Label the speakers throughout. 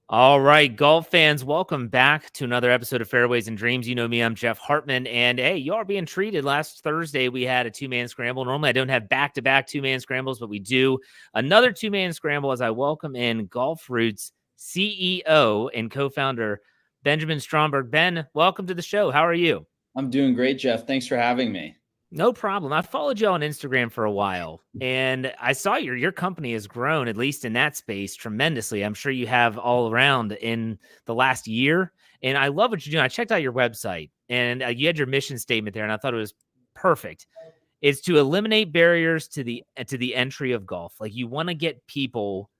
Speaker 1: All right, golf fans, welcome back to another episode of Fairways and Dreams. You know me, I'm Jeff Hartman, and hey, you are being treated. Last Thursday, we had a two-man scramble. Normally, I don't have back-to-back two-man scrambles, but we do another two-man scramble as I welcome in GolfRoots CEO and co-founder Benjamin Stromberg. Ben, welcome to the show. How are you?
Speaker 2: I'm doing great, Jeff. Thanks for having me.
Speaker 1: No problem. I followed you on Instagram for a while, and I saw your company has grown, at least in that space, tremendously. I'm sure you have all around in the last year, and I love what you're doing. I checked out your website, and you had your mission statement there, and I thought it was perfect. It's to eliminate barriers to the entry of golf. Like you want to get people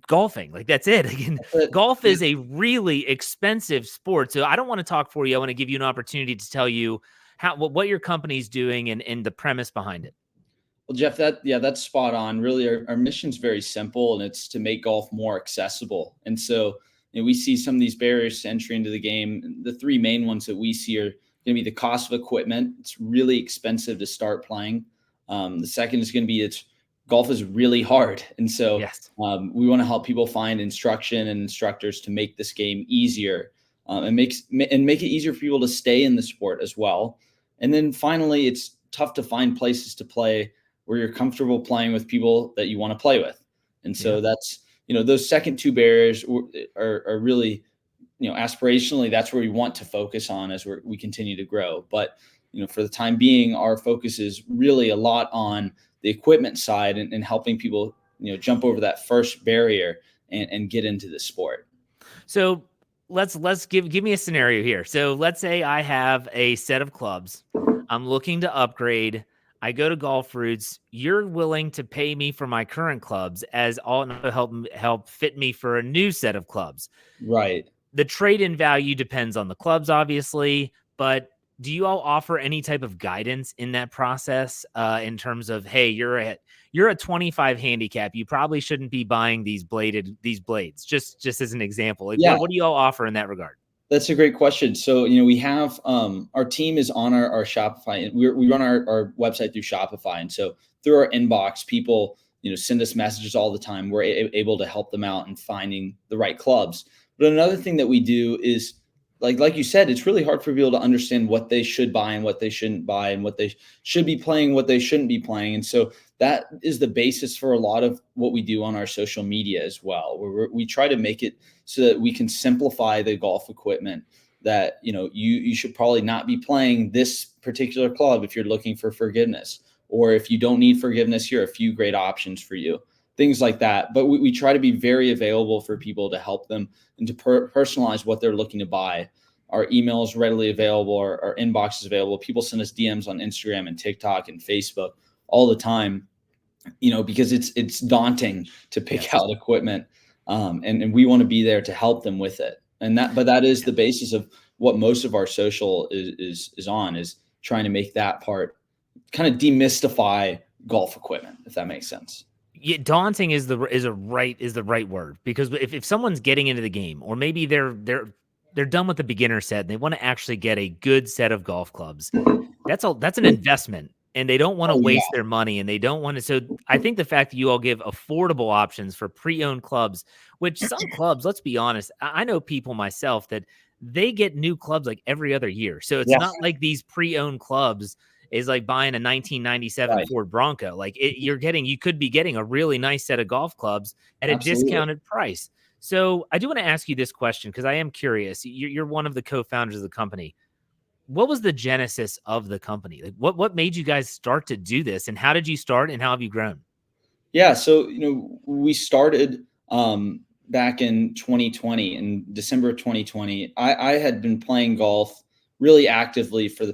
Speaker 1: golfing. Like that's it. Again,
Speaker 2: But
Speaker 1: golf
Speaker 2: yeah,
Speaker 1: is a really expensive sport. So I don't want to talk for you. I want to give you an opportunity to tell you how what your company's doing and the premise behind it.
Speaker 2: well, Jeff, that's spot on. Really, our mission's very simple, and it's to make golf more accessible. And so, we see some of these barriers to entry into the game. The three main ones that we see are going to be the cost of equipment. It's really expensive to start playing. The second is going to be it's golf is really hard, and so
Speaker 1: Yes.
Speaker 2: we want to help people find instruction and instructors to make this game easier, and make it easier for people to stay in the sport as well. And then finally, it's tough to find places to play where you're comfortable playing with people that you want to play with. And
Speaker 1: Yeah.
Speaker 2: so that's, those second two barriers are really, aspirationally, that's where we want to focus on as we continue to grow. But, for the time being, our focus is really a lot on the equipment side and helping people, jump over that first barrier and get into the sport.
Speaker 1: So let's give me a scenario here. So let's say I have a set of clubs. I'm looking to upgrade. I go to Golf Roots. You're willing to pay me for my current clubs as all help fit me for a new set of clubs.
Speaker 2: Right.
Speaker 1: The trade-in value depends on the clubs, obviously, but do you all offer any type of guidance in that process in terms of, hey, you're a 25 handicap, you probably shouldn't be buying these blades, just as an example. Like
Speaker 2: Yeah.
Speaker 1: what do you all offer in that regard?
Speaker 2: That's a great question. So, we have our team is on our Shopify, and we run our website through Shopify. And so through our inbox, people, send us messages all the time. We're able to help them out in finding the right clubs. But another thing that we do is like you said, it's really hard for people to understand what they should buy and what they shouldn't buy, and what they should be playing, what they shouldn't be playing. And so that is the basis for a lot of what we do on our social media as well, where we try to make it so that we can simplify the golf equipment, that you should probably not be playing this particular club if you're looking for forgiveness, or if you don't need forgiveness, here are a few great options for you, things like that. But we try to be very available for people to help them and to personalize what they're looking to buy. Our email is readily available. Our inbox is available. People send us DMs on Instagram and TikTok and Facebook all the time, because it's daunting to pick
Speaker 1: Yes.
Speaker 2: out equipment, and we want to be there to help them with it. But that is the basis of what most of our social is on, is trying to make that part kind of demystify golf equipment, if that makes sense.
Speaker 1: Yeah, daunting is the right word, because if someone's getting into the game, or maybe they're done with the beginner set and they want to actually get a good set of golf clubs, that's an investment, and they don't want to
Speaker 2: Oh yeah.
Speaker 1: waste their money, and they don't want to. So I think the fact that you all give affordable options for pre-owned clubs, which some clubs, let's be honest, I know people myself that they get new clubs like every other year. So it's
Speaker 2: Yeah.
Speaker 1: not like these pre-owned clubs is like buying a 1997
Speaker 2: Right.
Speaker 1: Ford Bronco. Like you could be getting a really nice set of golf clubs at a
Speaker 2: Absolutely.
Speaker 1: discounted price. So I do want to ask you this question, because I am curious. You're one of the co-founders of the company. What was the genesis of the company? Like what made you guys start to do this, and how did you start, and how have you grown?
Speaker 2: Yeah, so we started back in 2020, in December of 2020. I had been playing golf really actively for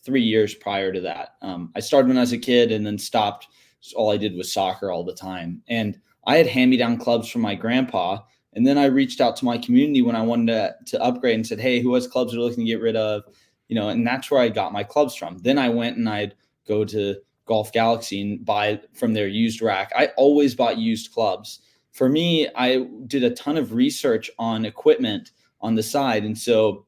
Speaker 2: 3 years prior to that. I started when I was a kid and then stopped. So all I did was soccer all the time, and I had hand-me-down clubs from my grandpa. And then I reached out to my community when I wanted to upgrade, and said, "Hey, who has clubs they're looking to get rid of?" And that's where I got my clubs from. Then I went and I'd go to Golf Galaxy and buy from their used rack. I always bought used clubs. For me, I did a ton of research on equipment on the side. And so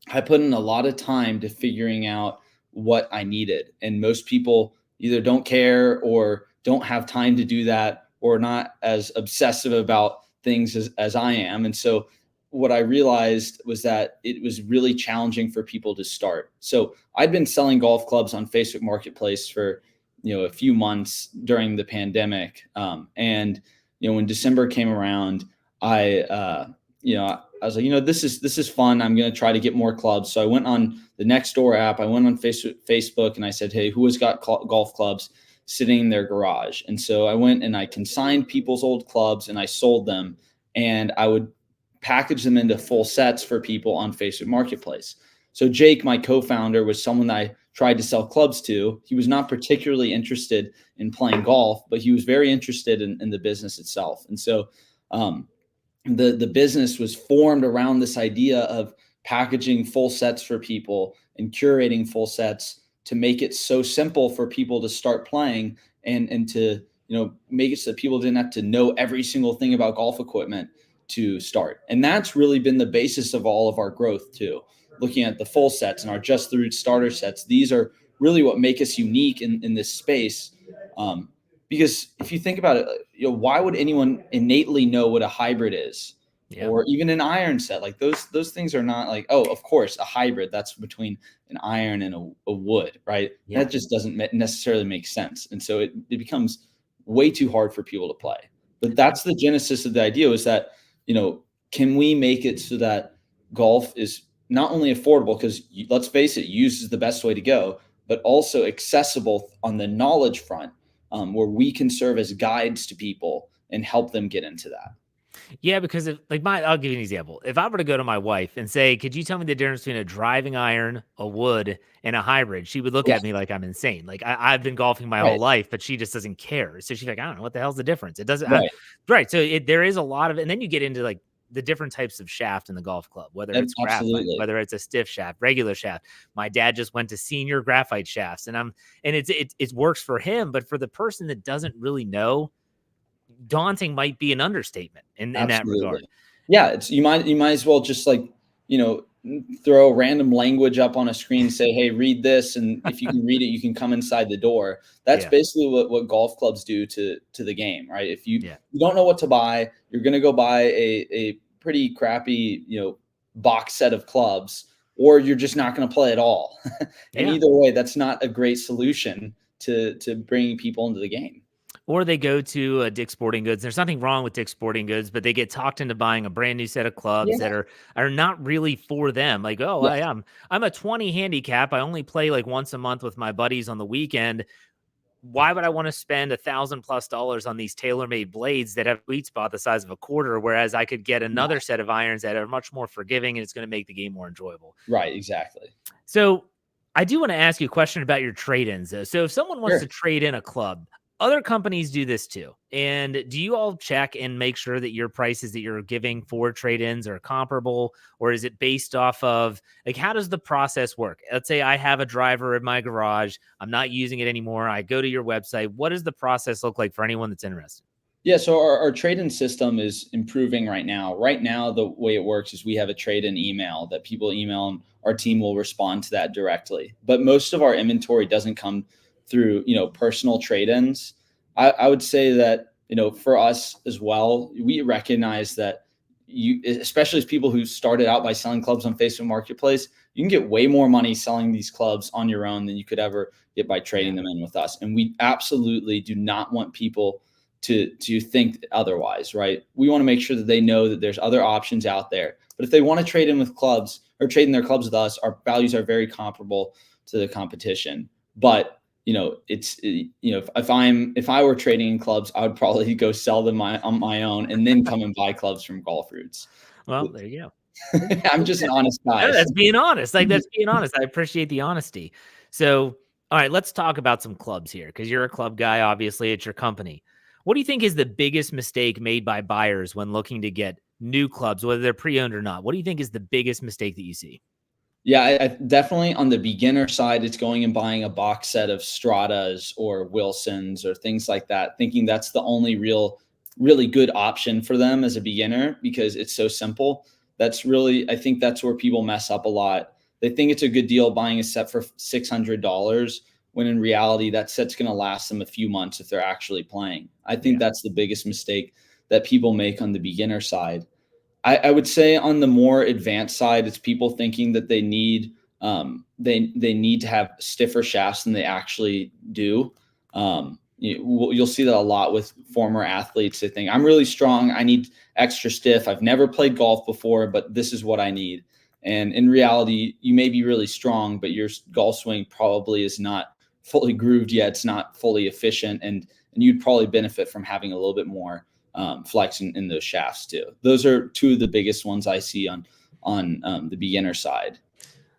Speaker 2: I put in a lot of time to figuring out what I needed. And most people either don't care or don't have time to do that, or not as obsessive about things as I am. And so what I realized was that it was really challenging for people to start. So I'd been selling golf clubs on Facebook Marketplace for, a few months during the pandemic. And, when December came around, I was like, this is fun. I'm going to try to get more clubs. So I went on the Nextdoor app. I went on Facebook and I said, hey, who has got golf clubs sitting in their garage? And so I went and I consigned people's old clubs and I sold them, and I would package them into full sets for people on Facebook Marketplace. So Jake, my co-founder, was someone that I tried to sell clubs to. He was not particularly interested in playing golf, but he was very interested in the business itself. And so the business was formed around this idea of packaging full sets for people and curating full sets to make it so simple for people to start playing, and to make it so that people didn't have to know every single thing about golf equipment to start. And that's really been the basis of all of our growth too. Looking at the full sets and our Just the Roots starter sets, these are really what make us unique in this space. Because if you think about it, why would anyone innately know what a hybrid is? Yeah. Or even an iron set? Like those things are not like, oh, of course, a hybrid, that's between an iron and a wood, right? Yeah. That just doesn't necessarily make sense. And so it becomes way too hard for people to play. But that's the genesis of the idea, is that, can we make it so that golf is not only affordable, because let's face it, use is the best way to go, but also accessible on the knowledge front, where we can serve as guides to people and help them get into that.
Speaker 1: Yeah, because I'll give you an example. If I were to go to my wife and say, could you tell me the difference between a driving iron, a wood, and a hybrid? She would look at me like I'm insane. Like I've been golfing my whole life, but she just doesn't care. So she's like, I don't know, what the hell's the difference? It doesn't. Right. So there is a lot of, and then you get into like the different types of shaft in the golf club, whether it's graphite, whether it's a stiff shaft, regular shaft. My dad just went to senior graphite shafts, and it works for him, but for the person that doesn't really know, daunting might be an understatement in that regard.
Speaker 2: Yeah, you might as well just throw random language up on a screen, say, hey, read this, and if you can read it, you can come inside the door. That's basically what golf clubs do to the game, right? If you don't know what to buy, you're going to go buy a pretty crappy box set of clubs, or you're just not going to play at all. And either way, that's not a great solution to bringing people into the game.
Speaker 1: Or they go to Dick's Sporting Goods. There's nothing wrong with Dick's Sporting Goods, but they get talked into buying a brand new set of clubs that are not really for them. Like, I'm a 20 handicap. I only play like once a month with my buddies on the weekend. Why would I want to spend $1,000+ on these tailor-made blades that have a sweet spot the size of a quarter, whereas I could get another set of irons that are much more forgiving, and it's going to make the game more enjoyable?
Speaker 2: Right, exactly.
Speaker 1: So I do want to ask you a question about your trade-ins, though. So if someone wants to trade in a club, other companies do this too. And do you all check and make sure that your prices that you're giving for trade-ins are comparable, or is it based off of, like, how does the process work? Let's say I have a driver in my garage. I'm not using it anymore. I go to your website. What does the process look like for anyone that's interested?
Speaker 2: Yeah, so our trade-in system is improving right now. Right now, the way it works is we have a trade-in email that people email, and our team will respond to that directly. But most of our inventory doesn't come through, personal trade-ins. I would say that, for us as well, we recognize that especially as people who started out by selling clubs on Facebook Marketplace, you can get way more money selling these clubs on your own than you could ever get by trading them in with us. And we absolutely do not want people to think otherwise, right? We want to make sure that they know that there's other options out there. But if they want to trade in with clubs or trade in their clubs with us, our values are very comparable to the competition. But if I were trading in clubs, I would probably go sell them on my own and then come and buy clubs from GolfRoots.
Speaker 1: Well, there you go.
Speaker 2: I'm just an honest guy.
Speaker 1: No, that's being honest. That's being honest. I appreciate the honesty. So, all right, let's talk about some clubs here, because you're a club guy. Obviously, it's your company. What do you think is the biggest mistake made by buyers when looking to get new clubs, whether they're pre-owned or not? What do you think is the biggest mistake that you see?
Speaker 2: Yeah, I definitely on the beginner side, it's going and buying a box set of Stratas or Wilsons or things like that, thinking that's the only really good option for them as a beginner because it's so simple. I think that's where people mess up a lot. They think it's a good deal buying a set for $600 when in reality that set's going to last them a few months if they're actually playing. I think that's the biggest mistake that people make on the beginner side. I would say on the more advanced side, it's people thinking that they need they need to have stiffer shafts than they actually do. You'll see that a lot with former athletes. They think I'm really strong, I need extra stiff. I've never played golf before, but this is what I need. And in reality, you may be really strong, but your golf swing probably is not fully grooved yet. It's not fully efficient, and you'd probably benefit from having a little bit more flex in those shafts too. Those are two of the biggest ones I see on the beginner side.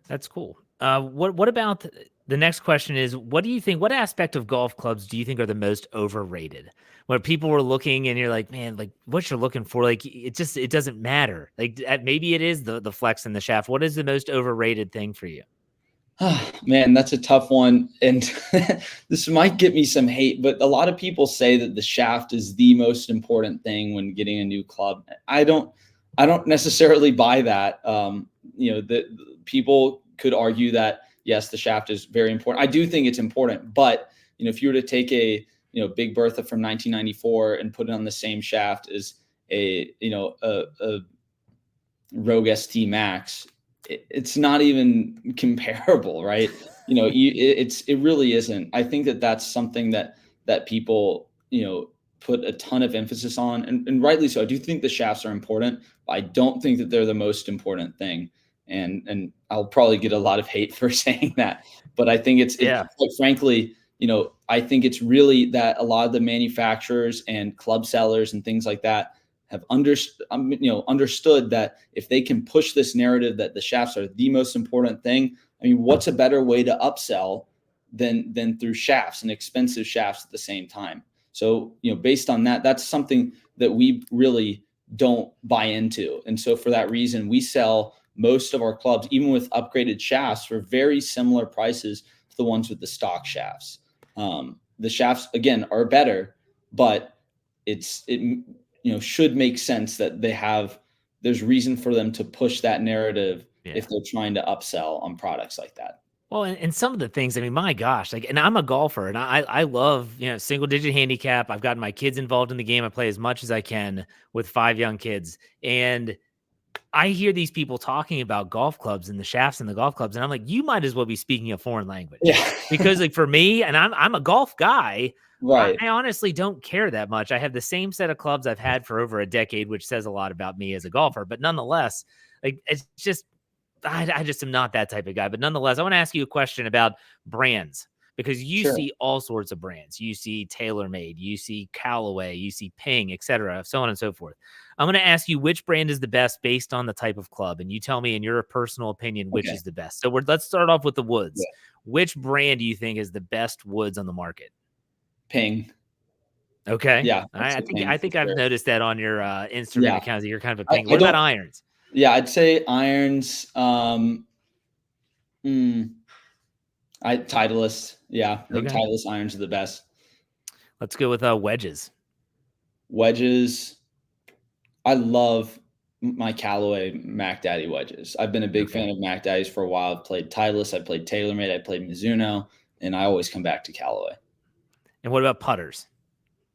Speaker 1: That's cool. What about the next question is, what do you think, what aspect of golf clubs do you think are the most overrated? Where people were looking and you're like, man, like what you're looking for, like it doesn't matter. Like maybe it is the flex and the shaft. What is the most overrated thing for you?
Speaker 2: Man, that's a tough one. And this might get me some hate, but a lot of people say that the shaft is the most important thing when getting a new club. I don't necessarily buy that. The people could argue that yes, the shaft is very important. I do think it's important, but if you were to take a Big Bertha from 1994 and put it on the same shaft as a Rogue ST Max, it's not even comparable, right? It really isn't. I think that that's something that people put a ton of emphasis on, and rightly so. I do think the shafts are important, but I don't think that they're the most important thing. And I'll probably get a lot of hate for saying that, but I think it's quite frankly, I think it's really that a lot of the manufacturers and club sellers and things like that have understood that if they can push this narrative that the shafts are the most important thing, I mean, what's a better way to upsell than through shafts and expensive shafts at the same time? So, based on that, that's something that we really don't buy into. And so for that reason, we sell most of our clubs, even with upgraded shafts, for very similar prices to the ones with the stock shafts. The shafts, again, are better, but it should make sense that there's reason for them to push that narrative if they're trying to upsell on products like that.
Speaker 1: Well, and some of the things, I mean, my gosh, like, and I'm a golfer and I love, single digit handicap. I've gotten my kids involved in the game. I play as much as I can with 5 young kids. And I hear these people talking about golf clubs and the shafts in the golf clubs. And I'm like, you might as well be speaking a foreign language.
Speaker 2: Yeah.
Speaker 1: Because like for me, and I'm a golf guy,
Speaker 2: right.
Speaker 1: I honestly don't care that much. I have the same set of clubs I've had for over a decade, which says a lot about me as a golfer. But nonetheless, like it's just, I just am not that type of guy. But nonetheless, I want to ask you a question about brands, because you see all sorts of brands. You see TaylorMade, you see Callaway, you see Ping, etc., so on and so forth. I'm going to ask you which brand is the best based on the type of club, and you tell me in your personal opinion which is the best. So let's start off with the woods. Yeah. Which brand do you think is the best woods on the market?
Speaker 2: Ping.
Speaker 1: Okay.
Speaker 2: Yeah.
Speaker 1: I think I've noticed that on your Instagram account that you're kind of a Ping. What about irons?
Speaker 2: Yeah, I'd say irons. Titleist. Yeah, I think Titleist irons are the best.
Speaker 1: Let's go with wedges.
Speaker 2: Wedges. I love my Callaway Mac Daddy wedges. I've been a big fan of Mac Daddies for a while. I've played Titleist, I played TaylorMade, I played Mizuno, and I always come back to Callaway.
Speaker 1: And what about putters?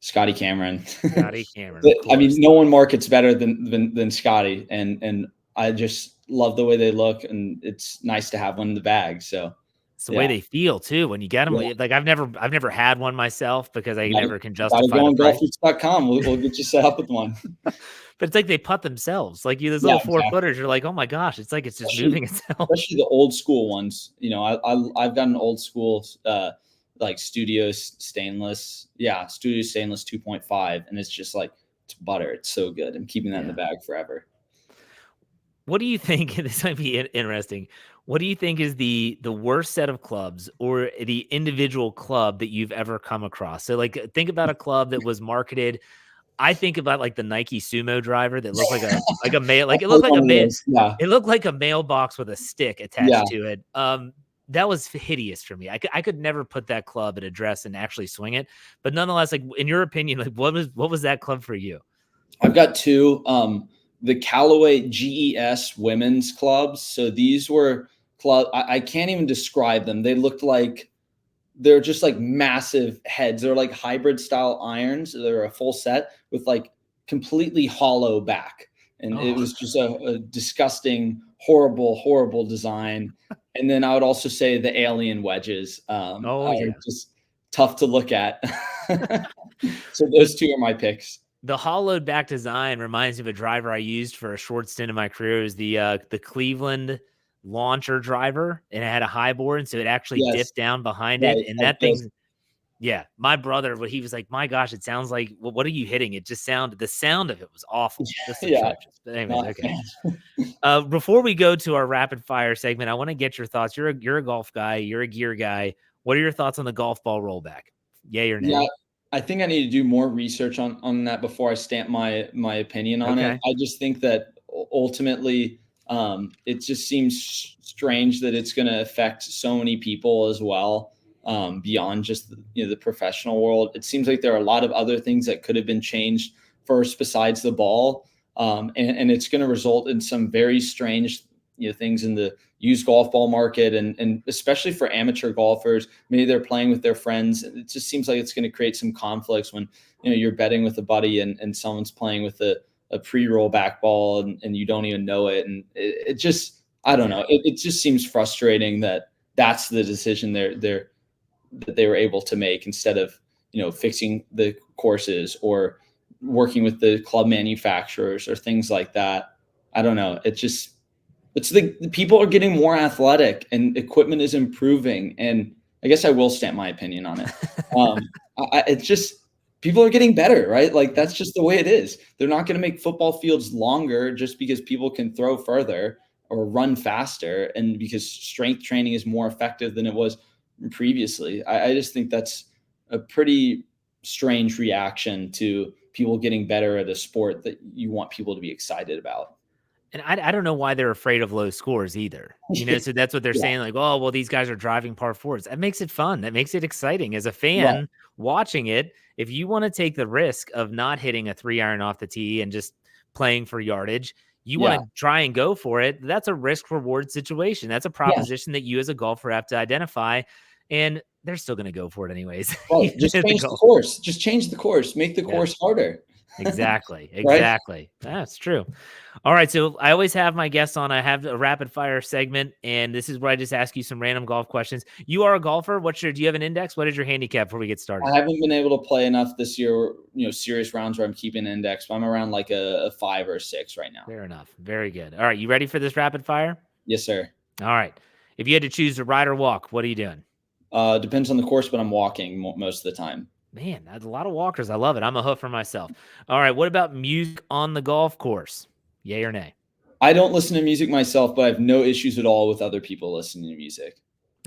Speaker 2: Scotty Cameron.
Speaker 1: Scotty Cameron.
Speaker 2: I mean, no one markets better than Scotty, and I just love the way they look, and it's nice to have one in the bag. So
Speaker 1: it's the way they feel too when you get them. Yeah. Like I've never had one myself because I never can justify
Speaker 2: go on GolfRoots.com. We'll get you set up with one.
Speaker 1: But it's like they putt themselves. Like those little 4-footers, you're like, oh my gosh, it's like it's just moving itself.
Speaker 2: Especially the old school ones. I've got an old school like Studio Stainless 2.5, and it's just like it's butter. It's so good. I'm keeping that in the bag forever.
Speaker 1: What do you think? This might be interesting. What do you think is the worst set of clubs or the individual club that you've ever come across? So like think about a club that was marketed. I think about like the Nike Sumo driver that looked like a mail, like it looked like a mail. Yeah. It looked like a mailbox with a stick attached to it. That was hideous for me. I could never put that club at a dress and actually swing it. But nonetheless, like in your opinion, like what was that club for you?
Speaker 2: I've got two. The Callaway GES women's clubs. So these were club. I can't even describe them. They looked like they're just like massive heads. They're like hybrid style irons. They're a full set with like completely hollow back. And it
Speaker 1: Oh,
Speaker 2: was just a disgusting, horrible design. And then I would also say the alien wedges
Speaker 1: oh
Speaker 2: are
Speaker 1: yeah.
Speaker 2: just tough to look at. So those two are my picks.
Speaker 1: The hollowed back design reminds me of a driver I used for a short stint in my career. It was the Cleveland launcher driver, and it had a high board, and so it actually
Speaker 2: Yes,
Speaker 1: dipped down behind it.
Speaker 2: right.
Speaker 1: And
Speaker 2: Like
Speaker 1: that
Speaker 2: this.
Speaker 1: thing, yeah, my brother, he was like, "My gosh, it sounds like what are you hitting?" It just sounded the sound of it was awful, just
Speaker 2: Yeah,
Speaker 1: atrocious. But anyways,
Speaker 2: not a
Speaker 1: okay.
Speaker 2: fan.
Speaker 1: Before we go to our rapid fire segment, I want to get your thoughts. You're a golf guy, you're a gear guy. What are your thoughts on the golf ball rollback? Yay or nay?
Speaker 2: Yeah, I think I need to do more research on that before I stamp my opinion on it.
Speaker 1: Okay.
Speaker 2: I just think that ultimately, it just seems strange that it's going to affect so many people as well, beyond just the professional world. It seems like there are a lot of other things that could have been changed first besides the ball, and it's going to result in some very strange things in the used golf ball market, and especially for amateur golfers. Maybe they're playing with their friends. It just seems like it's going to create some conflicts when you're betting with a buddy and someone's playing with a pre-roll back ball, and you don't even know it. And it just, I don't know.
Speaker 1: Exactly.
Speaker 2: It just seems frustrating that that's the decision that they were able to make, instead of fixing the courses or working with the club manufacturers or things like that. I don't know. It's the people are getting more athletic and equipment is improving. And I guess I will stamp my opinion on it. Um, it's just, people are getting better, right? Like,
Speaker 1: Yeah.
Speaker 2: that's just the way it is. They're not going to make football fields longer just because people can throw further or run faster, and because strength training is more effective than it was previously. I just think that's a pretty strange reaction to people getting better at a sport that you want people to be excited about.
Speaker 1: And I don't know why they're afraid of low scores either. So that's what they're
Speaker 2: Yeah,
Speaker 1: saying, like, "Oh, well, these guys are driving par fours." That makes it fun. That makes it exciting. As a
Speaker 2: right.
Speaker 1: fan watching it, if you wanna take the risk of not hitting a 3-iron off the tee and just playing for yardage, you
Speaker 2: Yeah.
Speaker 1: wanna try and go for it, that's a risk reward situation. That's a
Speaker 2: Yeah.
Speaker 1: proposition that you as a golfer have to identify, and they're still gonna go for it anyways.
Speaker 2: Right. Just
Speaker 1: The
Speaker 2: change the
Speaker 1: golf.
Speaker 2: course. Just change the course. Make the
Speaker 1: Yeah.
Speaker 2: course harder.
Speaker 1: Exactly,
Speaker 2: Right?
Speaker 1: exactly. That's true. All right, so I always have my guests on. I have a rapid fire segment, and this is where I just ask you some random golf questions. You are a golfer. Do you have an index? What is your handicap before we get started?
Speaker 2: I haven't been able to play enough this year, serious rounds where I'm keeping index, but I'm around like a 5 or 6 right now.
Speaker 1: Fair enough. Very good. All right, you ready for this rapid fire?
Speaker 2: Yes, sir.
Speaker 1: All right. If you had to choose to ride or walk, what are you doing?
Speaker 2: Depends on the course, but I'm walking most of the time.
Speaker 1: Man, that's a lot of walkers. I love it. I'm a hoof for myself. All right, what about music on the golf course? Yay or nay?
Speaker 2: I don't listen to music myself, but I have no issues at all with other people listening to music.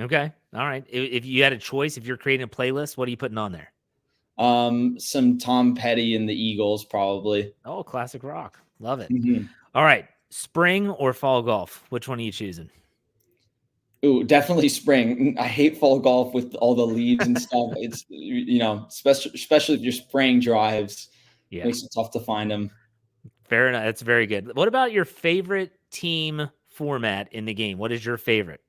Speaker 1: Okay. All right. If you had a choice, if you're creating a playlist, what are you putting on there?
Speaker 2: Some Tom Petty and the Eagles, probably.
Speaker 1: Oh, classic rock. Love it.
Speaker 2: Mhm.
Speaker 1: All right. Spring or fall golf? Which one are you choosing?
Speaker 2: Ooh, definitely spring. I hate fall golf with all the leaves and stuff. It's, especially if you're spraying drives,
Speaker 1: Yeah.
Speaker 2: makes it tough to find them.
Speaker 1: Fair enough. That's very good. What about your favorite team format in the game? What is your favorite?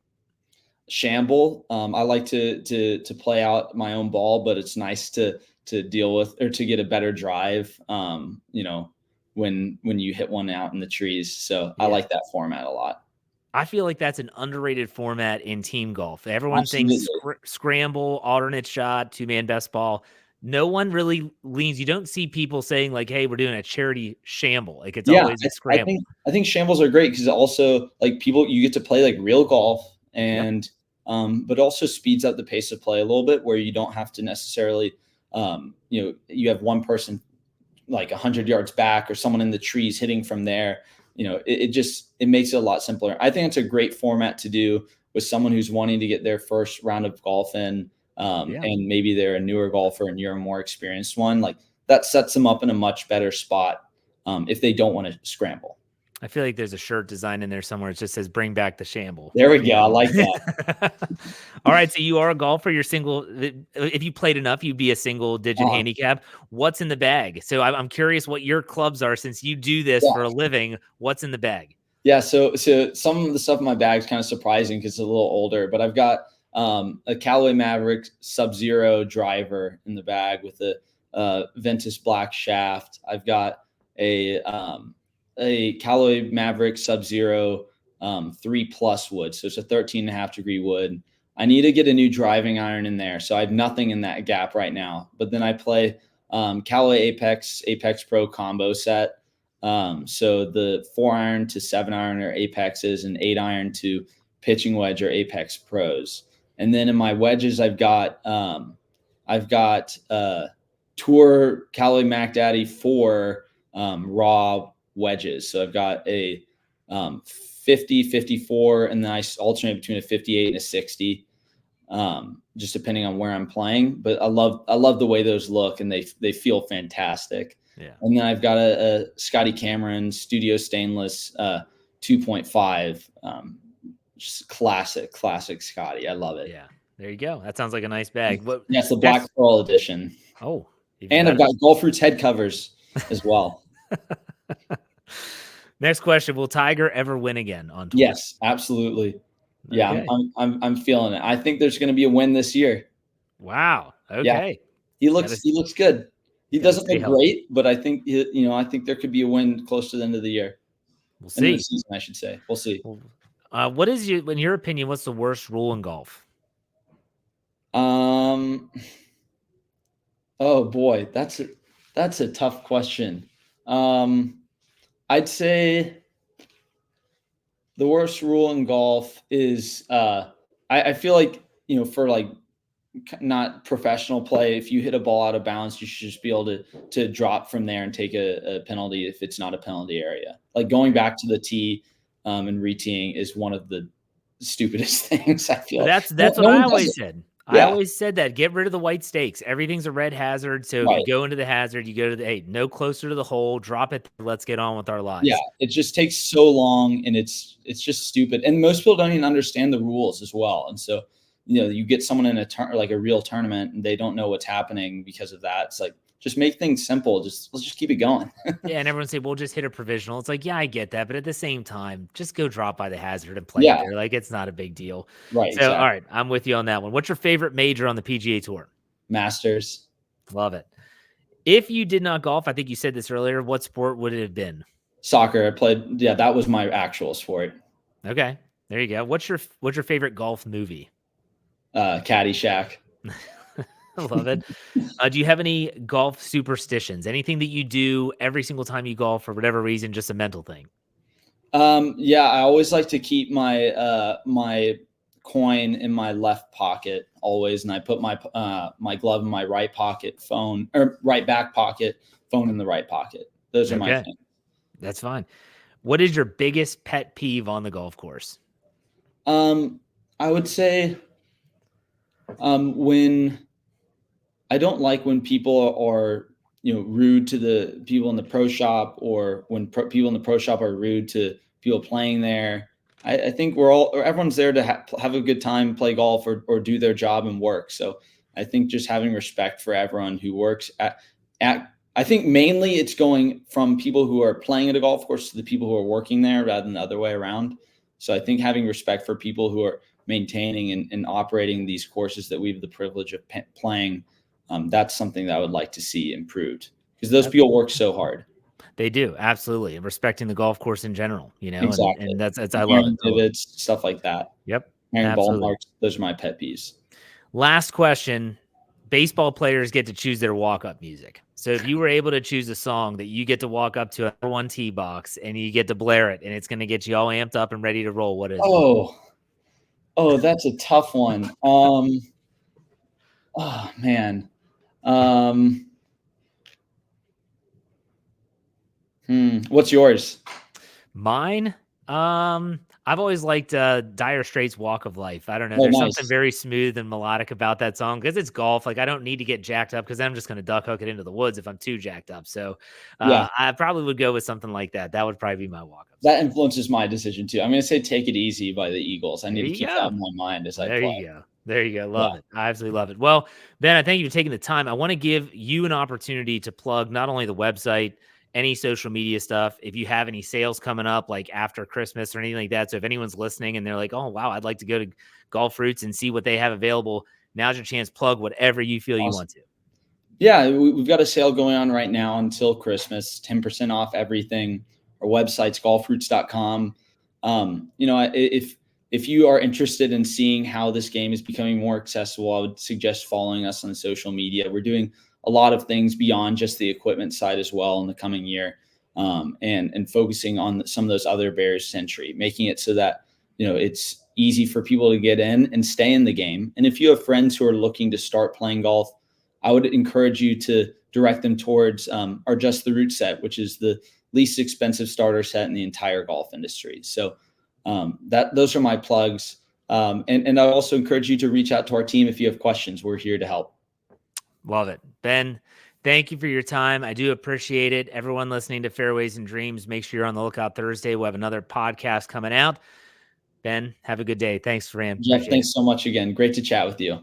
Speaker 2: Shamble. I like to play out my own ball, but it's nice to deal with, or to get a better drive. When you hit one out in the trees. So I
Speaker 1: Yeah.
Speaker 2: like that format a lot.
Speaker 1: I feel like that's an underrated format in team golf. Everyone thinks
Speaker 2: Absolutely.
Speaker 1: scramble, alternate shot, two-man best ball. No one really leans. You don't see people saying like, "Hey, we're doing a charity shamble." Like it's
Speaker 2: Yeah,
Speaker 1: always a
Speaker 2: I
Speaker 1: scramble.
Speaker 2: think shambles are great because also, like, people, you get to play like real golf,
Speaker 1: Yep.
Speaker 2: and but also speeds up the pace of play a little bit, where you don't have to necessarily, you have one person like 100 yards back or someone in the trees hitting from there. It makes it a lot simpler. I think it's a great format to do with someone who's wanting to get their first round of golf in,
Speaker 1: Yeah.
Speaker 2: and maybe they're a newer golfer and you're a more experienced one. Like, that sets them up in a much better spot, if they don't want to scramble.
Speaker 1: I feel like there's a shirt design in there somewhere. It just says "Bring back the shamble."
Speaker 2: There we
Speaker 1: You
Speaker 2: go. I
Speaker 1: know.
Speaker 2: like that.
Speaker 1: All right, so you are a golfer. You're single. If you played enough, you'd be a single-digit
Speaker 2: Uh,
Speaker 1: handicap. What's in the bag? So I'm curious what your clubs are since you do this for a
Speaker 2: yeah.
Speaker 1: living. What's in the bag?
Speaker 2: Yeah. So some of the stuff in my bag is kind of surprising because it's a little older, but I've got a Callaway Maverick Sub-Zero driver in the bag with a Ventus black shaft. I've got a Callaway Maverick Sub-Zero 3+ wood. So it's a 13.5 degree wood. I need to get a new driving iron in there. So I have nothing in that gap right now. But then I play Callaway Apex Pro combo set. So the 4-iron to 7-iron are Apexes, and 8-iron to pitching wedge are Apex Pros. And then in my wedges, I've got Tour Callaway Mac Daddy 4 raw wedges. So I've got a 50, 54, and then I alternate between a 58 and a 60, just depending on where I'm playing. But I love the way those look, and they feel fantastic.
Speaker 1: Yeah.
Speaker 2: And then I've got a Scotty Cameron Studio Stainless 2.5, just classic Scotty. I love it.
Speaker 1: Yeah. There you go. That sounds like a nice bag.
Speaker 2: Yeah, it's the Black Pearl edition.
Speaker 1: Oh,
Speaker 2: and I've got GolfRoots head covers as well.
Speaker 1: Next question: will Tiger ever win again on tour?
Speaker 2: Yes, absolutely. Yeah, okay. I'm feeling it. I think there's going to be a win this year.
Speaker 1: Wow. Okay.
Speaker 2: Yeah. He looks good. He doesn't look great, but I think there could be a win close to the end of the year.
Speaker 1: We'll see.
Speaker 2: End of the season, I should say. We'll see.
Speaker 1: What is in your opinion? What's the worst rule in golf?
Speaker 2: Oh boy, that's a tough question. I'd say the worst rule in golf is I feel like, for like not professional play, if you hit a ball out of bounds, you should just be able to drop from there and take a penalty if it's not a penalty area. Like going back to the tee and re-teeing is one of the stupidest things, I feel.
Speaker 1: That's what I always said. Yeah. I always said that. Get rid of the white stakes. Everything's a red hazard. So if you go into the hazard, you go to the no closer to the hole, drop it. Let's get on with our lives.
Speaker 2: Yeah, it just takes so long, and it's just stupid. And most people don't even understand the rules as well. And so, you get someone in like a real tournament, and they don't know what's happening because of that. It's like, just make things simple. Let's just keep it going.
Speaker 1: Yeah, and everyone say, "Well, just hit a provisional." It's like, yeah, I get that, but at the same time, just go drop by the hazard and play it there. Like, it's not a big deal.
Speaker 2: Right.
Speaker 1: So, all right, I'm with you on that one. What's your favorite major on the PGA Tour?
Speaker 2: Masters.
Speaker 1: Love it. If you did not golf, I think you said this earlier, what sport would it have been?
Speaker 2: Soccer. I played. Yeah, that was my actual sport.
Speaker 1: Okay, there you go. What's your favorite golf movie?
Speaker 2: Caddyshack.
Speaker 1: I love it. Do you have any golf superstitions? Anything that you do every single time you golf for whatever reason, just a mental thing?
Speaker 2: Yeah, I always like to keep my my coin in my left pocket always, and I put my my glove in my right pocket, right back pocket, phone in the right pocket. Those are my things.
Speaker 1: That's fine. What is your biggest pet peeve on the golf course?
Speaker 2: I would say when I don't like when people are, rude to the people in the pro shop, or when people in the pro shop are rude to people playing there. I think everyone's there to have a good time, play golf, or do their job and work. So I think just having respect for everyone who works I think mainly it's going from people who are playing at a golf course to the people who are working there rather than the other way around. So I think having respect for people who are maintaining and operating these courses that we have the privilege of playing, that's something that I would like to see improved, because those people work so hard.
Speaker 1: They do, absolutely, and respecting the golf course in general,
Speaker 2: Exactly.
Speaker 1: and that's I love it.
Speaker 2: Divots, stuff like that.
Speaker 1: Yep,
Speaker 2: ball marks. Those are my pet peeves.
Speaker 1: Last question: baseball players get to choose their walk-up music. So if you were able to choose a song that you get to walk up to a one tee box and you get to blare it, and it's going to get you all amped up and ready to roll, what is it?
Speaker 2: Oh, that's a tough one. Oh man. What's yours?
Speaker 1: Mine? I've always liked Dire Straits' Walk of Life. I don't know. There's something very smooth and melodic about that song, because it's golf. Like, I don't need to get jacked up, because I'm just going to duck hook it into the woods if I'm too jacked up. So I probably would go with something like that. That would probably be my walk-up.
Speaker 2: That influences my decision too. I'm going to say Take It Easy by the Eagles. I need to keep that in my mind as I play.
Speaker 1: There you go. There you go. Love it. I absolutely love it. Well, Ben, I thank you for taking the time. I want to give you an opportunity to plug not only the website, any social media stuff, if you have any sales coming up, like after Christmas or anything like that. So if anyone's listening and they're like, oh, wow, I'd like to go to GolfRoots and see what they have available, now's your chance. Plug whatever you feel you want to.
Speaker 2: Yeah, we've got a sale going on right now until Christmas, 10% off everything. Our website's golfroots.com. If you are interested in seeing how this game is becoming more accessible, I would suggest following us on social media. We're doing a lot of things beyond just the equipment side as well in the coming year, and focusing on some of those other barriers to entry, making it so that it's easy for people to get in and stay in the game. And if you have friends who are looking to start playing golf, I would encourage you to direct them towards our Just the Root set, which is the least expensive starter set in the entire golf industry. So those are my plugs. And I also encourage you to reach out to our team if you have questions. We're here to help.
Speaker 1: Love it. Ben, thank you for your time. I do appreciate it. Everyone listening to Fairways and Dreams, make sure you're on the lookout Thursday. We'll have another podcast coming out. Ben, have a good day. Thanks, Ram.
Speaker 2: Jeff,
Speaker 1: Appreciate it.
Speaker 2: thanks so much again. Great to chat with you.